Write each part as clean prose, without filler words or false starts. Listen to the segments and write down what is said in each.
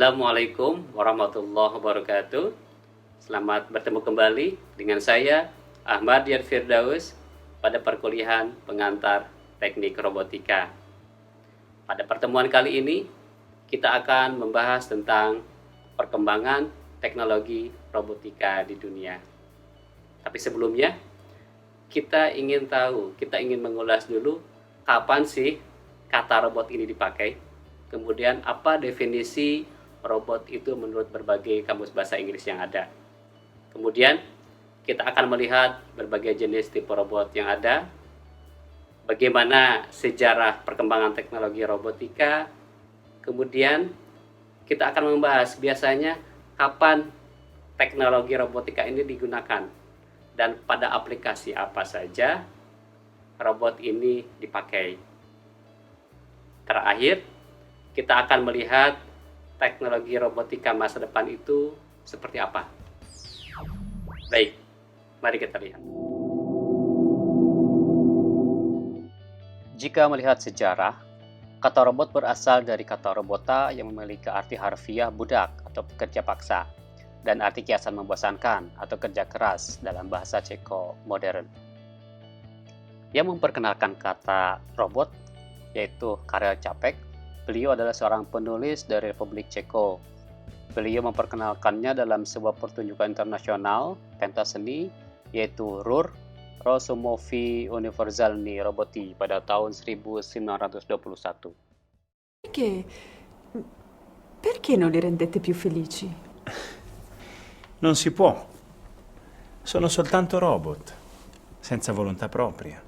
Assalamualaikum warahmatullahi wabarakatuh. Selamat bertemu kembali dengan saya Ahmad Dian Firdaus pada perkuliahan pengantar teknik robotika. Pada pertemuan kali ini kita akan membahas tentang perkembangan teknologi robotika di dunia. Tapi sebelumnya kita ingin mengulas dulu kapan sih kata robot ini dipakai. Kemudian apa definisi robot itu menurut berbagai kamus bahasa Inggris yang ada. Kemudian kita akan melihat berbagai jenis tipe robot yang ada, bagaimana sejarah perkembangan teknologi robotika. Kemudian kita akan membahas biasanya kapan teknologi robotika ini digunakan dan pada aplikasi apa saja robot ini dipakai. Terakhir, kita akan melihat teknologi robotika masa depan itu seperti apa. Baik, mari kita lihat. Jika melihat sejarah, kata robot berasal dari kata robota yang memiliki arti harfiah budak atau pekerja paksa dan arti kiasan membosankan atau kerja keras dalam bahasa Ceko modern. Yang memperkenalkan kata robot yaitu Karel Čapek. Beliau adalah seorang penulis dari Republik Ceko. Beliau memperkenalkannya dalam sebuah pertunjukan internasional pentas seni yaitu RUR, Rosomovi Univerzalni Roboti pada tahun 1921. Perché non li rendete più felici? Non si può. Sono soltanto robot, senza volontà propria.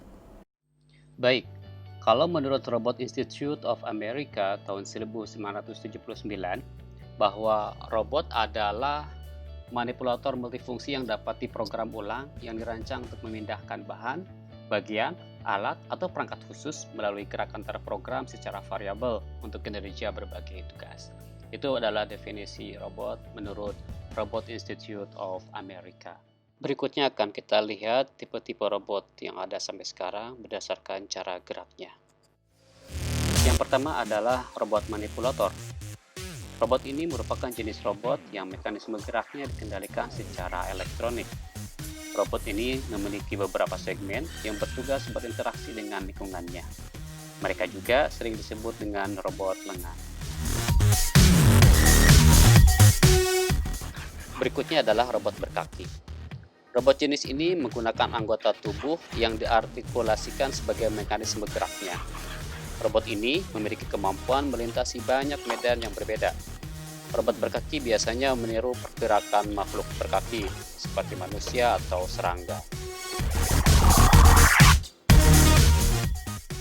Baik, kalau menurut Robot Institute of America tahun 1979, bahwa robot adalah manipulator multifungsi yang dapat diprogram ulang yang dirancang untuk memindahkan bahan, bagian, alat, atau perangkat khusus melalui gerakan terprogram secara variabel untuk kinerja berbagai tugas. Itu adalah definisi robot menurut Robot Institute of America. Berikutnya akan kita lihat tipe-tipe robot yang ada sampai sekarang berdasarkan cara geraknya. Yang pertama adalah robot manipulator. Robot ini merupakan jenis robot yang mekanisme geraknya dikendalikan secara elektronik. Robot ini memiliki beberapa segmen yang bertugas berinteraksi dengan lingkungannya. Mereka juga sering disebut dengan robot lengan. Berikutnya adalah robot berkaki. Robot jenis ini menggunakan anggota tubuh yang diartikulasikan sebagai mekanisme geraknya. Robot ini memiliki kemampuan melintasi banyak medan yang berbeda. Robot berkaki biasanya meniru pergerakan makhluk berkaki, seperti manusia atau serangga.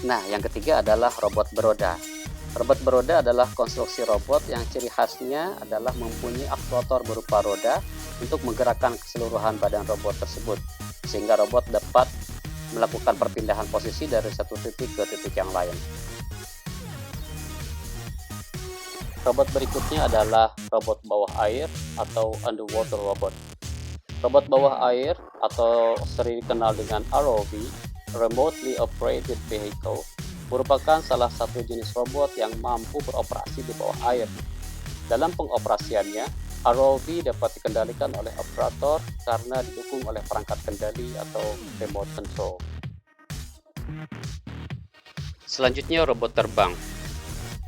Nah, yang ketiga adalah robot beroda. Robot beroda adalah konstruksi robot yang ciri khasnya adalah mempunyai aktuator berupa roda untuk menggerakkan keseluruhan badan robot tersebut, sehingga robot dapat melakukan perpindahan posisi dari satu titik ke titik yang lain. Robot berikutnya adalah robot bawah air atau underwater robot. Robot bawah air atau sering dikenal dengan ROV, Remotely Operated Vehicle, merupakan salah satu jenis robot yang mampu beroperasi di bawah air. Dalam pengoperasiannya, ROV dapat dikendalikan oleh operator karena didukung oleh perangkat kendali atau remote control. Selanjutnya robot terbang.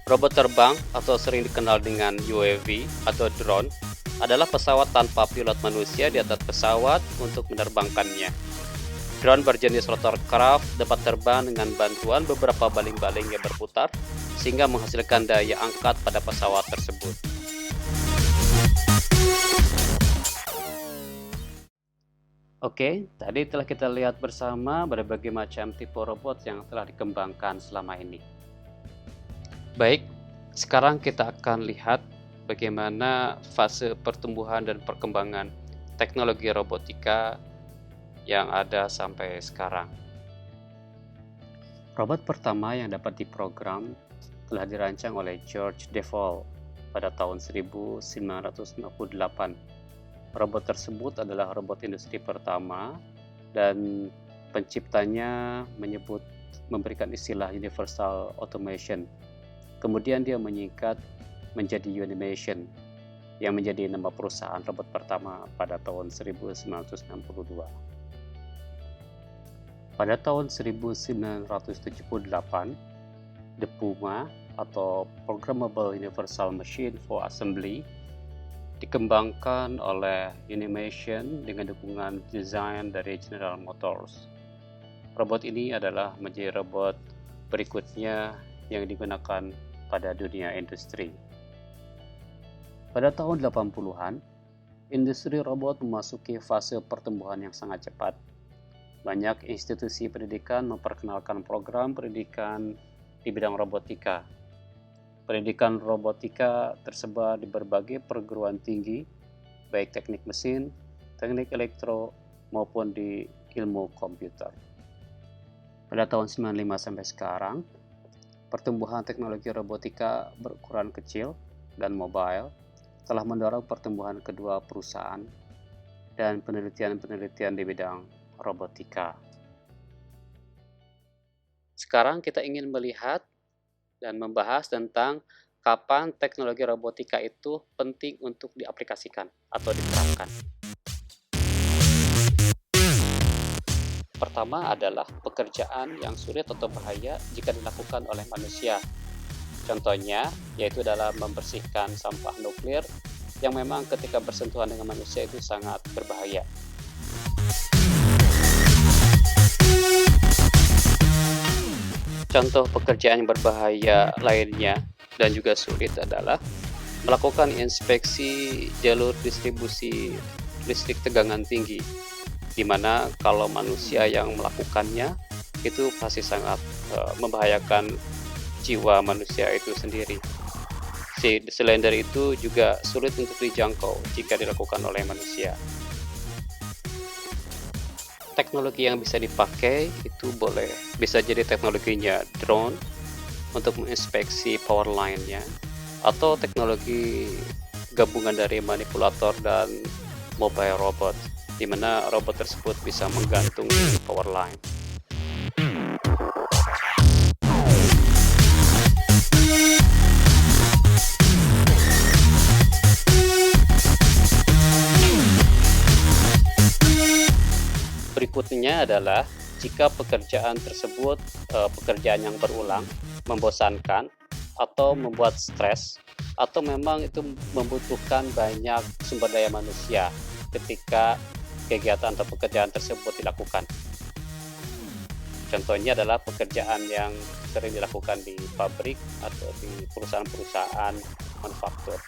Robot terbang atau sering dikenal dengan UAV atau drone adalah pesawat tanpa pilot manusia di atas pesawat untuk menerbangkannya. Drone berjenis rotorcraft dapat terbang dengan bantuan beberapa baling-baling yang berputar sehingga menghasilkan daya angkat pada pesawat tersebut. Oke, tadi telah kita lihat bersama berbagai macam tipe robot yang telah dikembangkan selama ini. Baik, sekarang kita akan lihat bagaimana fase pertumbuhan dan perkembangan teknologi robotika yang ada sampai sekarang. Robot pertama yang dapat diprogram telah dirancang oleh George Devol pada tahun 1958. Robot tersebut adalah robot industri pertama dan penciptanya memberikan istilah Universal Automation. Kemudian dia menyingkat menjadi Unimation, yang menjadi nama perusahaan robot pertama pada tahun 1962. Pada tahun 1978, the PUMA atau Programmable Universal Machine for Assembly dikembangkan oleh Unimation dengan dukungan desain dari General Motors. Robot ini adalah menjadi robot berikutnya yang digunakan pada dunia industri. Pada tahun 80-an, industri robot memasuki fase pertumbuhan yang sangat cepat. Banyak institusi pendidikan memperkenalkan program pendidikan di bidang robotika. Pendidikan robotika tersebar di berbagai perguruan tinggi, baik teknik mesin, teknik elektro, maupun di ilmu komputer. Pada tahun 95 sampai sekarang, pertumbuhan teknologi robotika berukuran kecil dan mobile telah mendorong pertumbuhan kedua perusahaan dan penelitian-penelitian di bidang robotika. Sekarang kita ingin melihat dan membahas tentang kapan teknologi robotika itu penting untuk diaplikasikan atau diterapkan. Pertama adalah pekerjaan yang sulit atau bahaya jika dilakukan oleh manusia. Contohnya, yaitu dalam membersihkan sampah nuklir yang memang ketika bersentuhan dengan manusia itu sangat berbahaya. Contoh pekerjaan yang berbahaya lainnya dan juga sulit adalah melakukan inspeksi jalur distribusi listrik tegangan tinggi, di mana kalau manusia yang melakukannya itu pasti sangat membahayakan jiwa manusia itu sendiri. Selain dari itu juga sulit untuk dijangkau jika dilakukan oleh manusia. Teknologi yang bisa dipakai itu bisa jadi teknologinya drone untuk menginspeksi power line-nya, atau teknologi gabungan dari manipulator dan mobile robot, di mana robot tersebut bisa menggantung di power line. Berikutnya adalah jika pekerjaan tersebut pekerjaan yang berulang, membosankan, atau membuat stres, atau memang itu membutuhkan banyak sumber daya manusia ketika kegiatan atau pekerjaan tersebut dilakukan. Contohnya adalah pekerjaan yang sering dilakukan di pabrik atau di perusahaan-perusahaan manufaktur.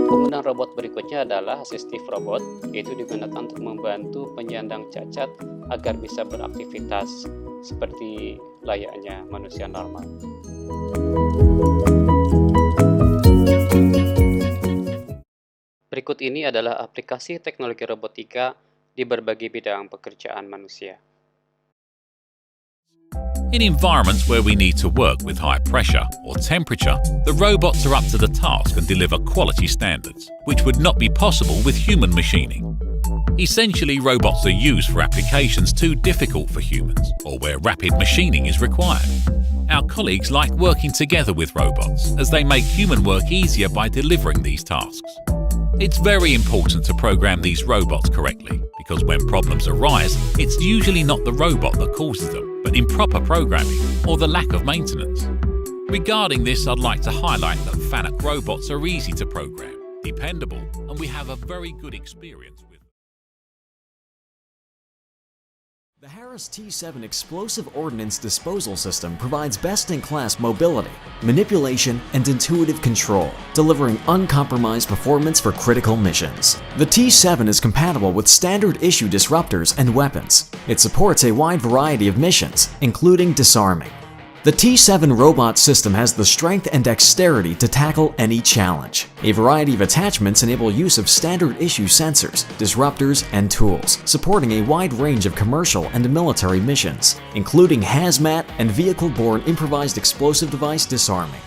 Penggunaan robot berikutnya adalah assistive robot, yaitu digunakan untuk membantu penyandang cacat agar bisa beraktivitas seperti layaknya manusia normal. Berikut ini adalah aplikasi teknologi robotika di berbagai bidang pekerjaan manusia. In environments where we need to work with high pressure or temperature, the robots are up to the task and deliver quality standards, which would not be possible with human machining. Essentially, robots are used for applications too difficult for humans or where rapid machining is required. Our colleagues like working together with robots as they make human work easier by delivering these tasks. It's very important to program these robots correctly because when problems arise, it's usually not the robot that causes them, but improper programming or the lack of maintenance. Regarding this, I'd like to highlight that FANUC robots are easy to program, dependable, and we have a very good experience with them. The Harris T7 Explosive Ordnance Disposal System provides best-in-class mobility, manipulation, and intuitive control, delivering uncompromised performance for critical missions. The T7 is compatible with standard-issue disruptors and weapons. It supports a wide variety of missions, including disarming. The T7 robot system has the strength and dexterity to tackle any challenge. A variety of attachments enable use of standard-issue sensors, disruptors, and tools, supporting a wide range of commercial and military missions, including hazmat and vehicle-borne improvised explosive device disarming.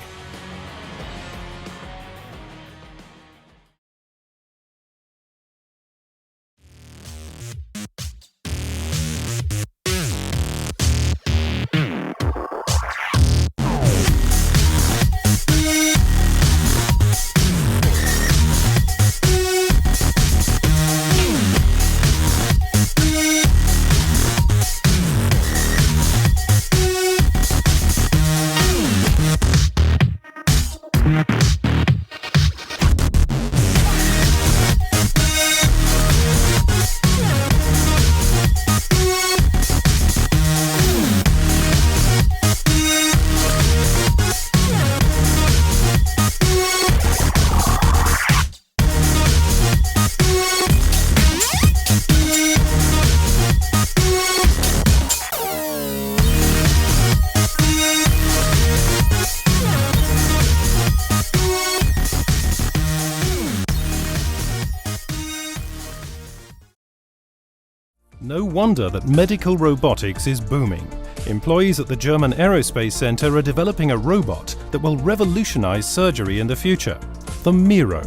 No wonder that medical robotics is booming. Employees at the German Aerospace Center are developing a robot that will revolutionize surgery in the future, the Miro.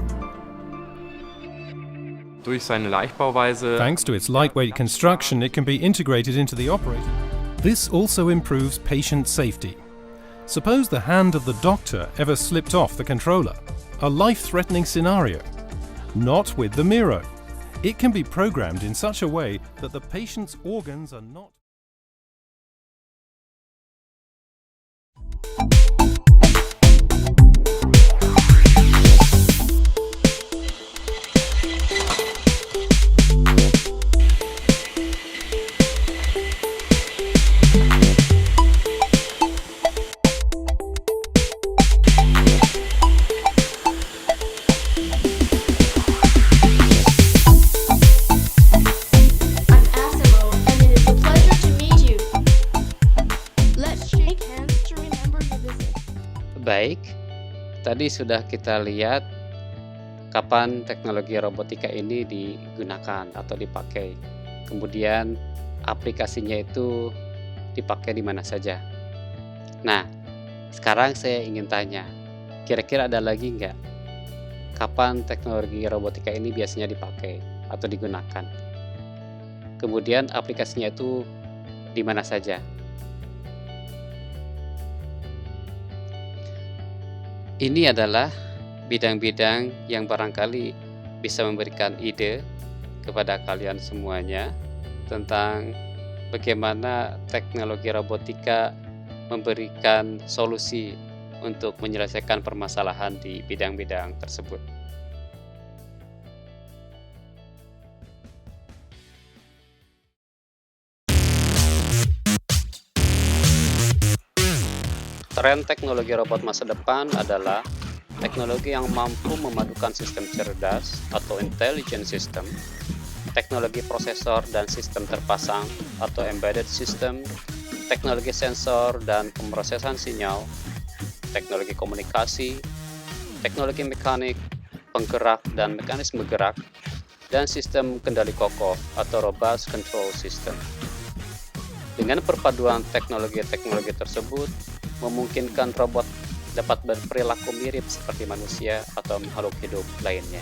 Durch seine Leichtbauweise. Thanks to its lightweight construction, it can be integrated into the operating. This also improves patient safety. Suppose the hand of the doctor ever slipped off the controller. A life-threatening scenario. Not with the Miro. It can be programmed in such a way that the patient's organs are not... Baik, tadi sudah kita lihat kapan teknologi robotika ini digunakan atau dipakai. Kemudian aplikasinya itu dipakai di mana saja. Nah, sekarang saya ingin tanya, kira-kira ada lagi nggak kapan teknologi robotika ini biasanya dipakai atau digunakan? Kemudian aplikasinya itu di mana saja? Ini adalah bidang-bidang yang barangkali bisa memberikan ide kepada kalian semuanya tentang bagaimana teknologi robotika memberikan solusi untuk menyelesaikan permasalahan di bidang-bidang tersebut. Tren teknologi robot masa depan adalah teknologi yang mampu memadukan sistem cerdas atau intelligent system, teknologi prosesor dan sistem terpasang atau embedded system, teknologi sensor dan pemrosesan sinyal, teknologi komunikasi, teknologi mekanik, penggerak dan mekanisme gerak, dan sistem kendali kokoh atau robust control system. Dengan perpaduan teknologi-teknologi tersebut, memungkinkan robot dapat berperilaku mirip seperti manusia atau makhluk hidup lainnya.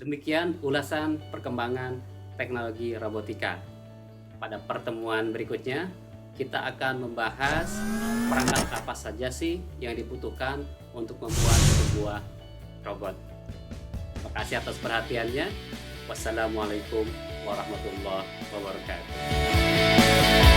Demikian ulasan perkembangan teknologi robotika. Pada pertemuan berikutnya, kita akan membahas perangkat apa saja sih yang dibutuhkan untuk membuat sebuah robot. Terima kasih atas perhatiannya. Wassalamualaikum warahmatullahi wabarakatuh.